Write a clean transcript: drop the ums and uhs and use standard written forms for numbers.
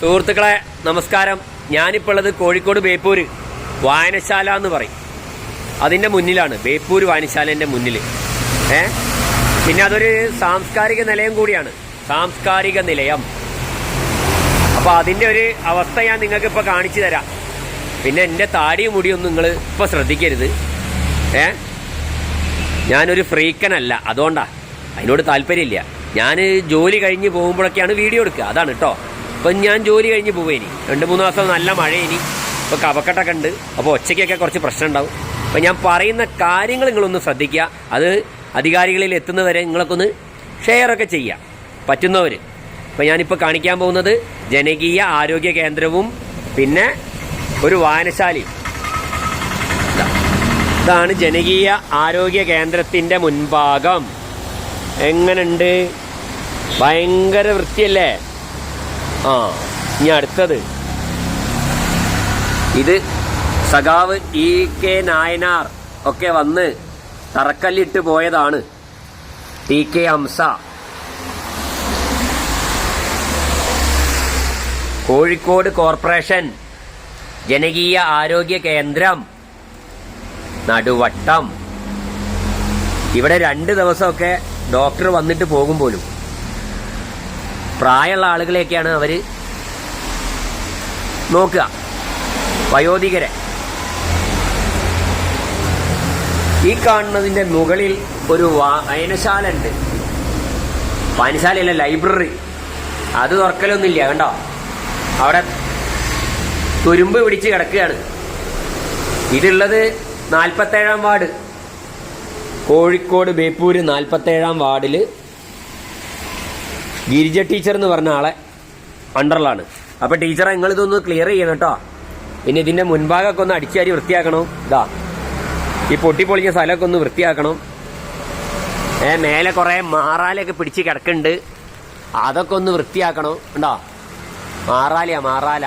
സുഹൃത്തുക്കളെ നമസ്കാരം. ഞാനിപ്പോൾ ഉള്ളത് കോഴിക്കോട് ബേപ്പൂര് വായനശാല എന്ന് പറയും. അതിൻ്റെ മുന്നിലാണ്, ബേപ്പൂര് വായനശാലേൻ്റെ മുന്നിൽ. പിന്നെ അതൊരു സാംസ്കാരിക നിലയം കൂടിയാണ്, സാംസ്കാരിക നിലയം. അപ്പോൾ അതിൻ്റെ ഒരു അവസ്ഥ ഞാൻ നിങ്ങൾക്ക് ഇപ്പോൾ കാണിച്ചു തരാം. പിന്നെ എൻ്റെ താടിയും മുടിയൊന്നും നിങ്ങൾ ഇപ്പോൾ ശ്രദ്ധിക്കരുത്. ഞാനൊരു ഫ്രീക്കനല്ല, അതുകൊണ്ടാണ്, അതിനോട് താല്പര്യമില്ല. ഞാൻ ജോലി കഴിഞ്ഞ് പോകുമ്പോഴൊക്കെയാണ് വീഡിയോ എടുക്കുക, അതാണ് കേട്ടോ. ഇപ്പം ഞാൻ ജോലി കഴിഞ്ഞ് പോവേനി 2-3 ദിവസം നല്ല മഴയിനി, ഇപ്പോൾ കഫക്കെട്ടൊക്കെ ഉണ്ട്, അപ്പോൾ ഒച്ചയ്ക്കൊക്കെ കുറച്ച് പ്രശ്നം ഉണ്ടാവും. അപ്പം ഞാൻ പറയുന്ന കാര്യങ്ങൾ നിങ്ങളൊന്ന് ശ്രദ്ധിക്കുക. അത് അധികാരികളിൽ എത്തുന്നവരെ നിങ്ങളൊക്കെ ഒന്ന് ഷെയറൊക്കെ ചെയ്യുക പറ്റുന്നവർ. അപ്പം ഞാനിപ്പോൾ കാണിക്കാൻ പോകുന്നത് ജനകീയ ആരോഗ്യ കേന്ദ്രവും പിന്നെ ഒരു വായനശാലയും. ഇതാണ് ജനകീയ ആരോഗ്യ കേന്ദ്രത്തിൻ്റെ മുൻഭാഗം. എങ്ങനെയുണ്ട്? ഭയങ്കര വൃത്തിയല്ലേ? ഇനി അടുത്തത് ഇത് സഖാവ് EK നായനാർ ഒക്കെ വന്ന് തറക്കല്ലിട്ട് പോയതാണ്. TK ഹംസ. കോഴിക്കോട് കോർപ്പറേഷൻ ജനകീയ ആരോഗ്യ കേന്ദ്രം നടുവട്ടം. ഇവിടെ 2 ദിവസമൊക്കെ ഡോക്ടർ വന്നിട്ട് പോകും പോലും. പ്രായമുള്ള ആളുകളെയൊക്കെയാണ് അവർ നോക്കുക, വയോധികരെ. ഈ കാണുന്നതിൻ്റെ മുകളിൽ ഒരു വായനശാല ഉണ്ട്. വായനശാലയല്ല, ലൈബ്രറി. അത് തുറക്കലൊന്നുമില്ല, കണ്ടോ? അവിടെ തുരുമ്പ് പിടിച്ച് കിടക്കുകയാണ്. ഇതുള്ളത് 47-ാം വാർഡ്, കോഴിക്കോട് ബേപ്പൂര് 47-ാം വാർഡിൽ ഗിരിജ ടീച്ചർ എന്ന് പറഞ്ഞ ആളെ അണ്ടറിലാണ്. അപ്പോൾ ടീച്ചറെ നിങ്ങളിതൊന്ന് ക്ലിയർ ചെയ്യണം കേട്ടോ. പിന്നെ ഇതിൻ്റെ മുൻഭാഗമൊക്കെ ഒന്ന് അടിച്ചാരി വൃത്തിയാക്കണം. ഈ പൊട്ടിപ്പൊളിഞ്ഞ സ്ഥലമൊക്കെ ഒന്ന് വൃത്തിയാക്കണം. മേലെ കുറേ മാറാലൊക്കെ പിടിച്ച് കിടക്കുന്നുണ്ട്, അതൊക്കെ ഒന്ന് വൃത്തിയാക്കണം. ഉണ്ടോ? മാറാല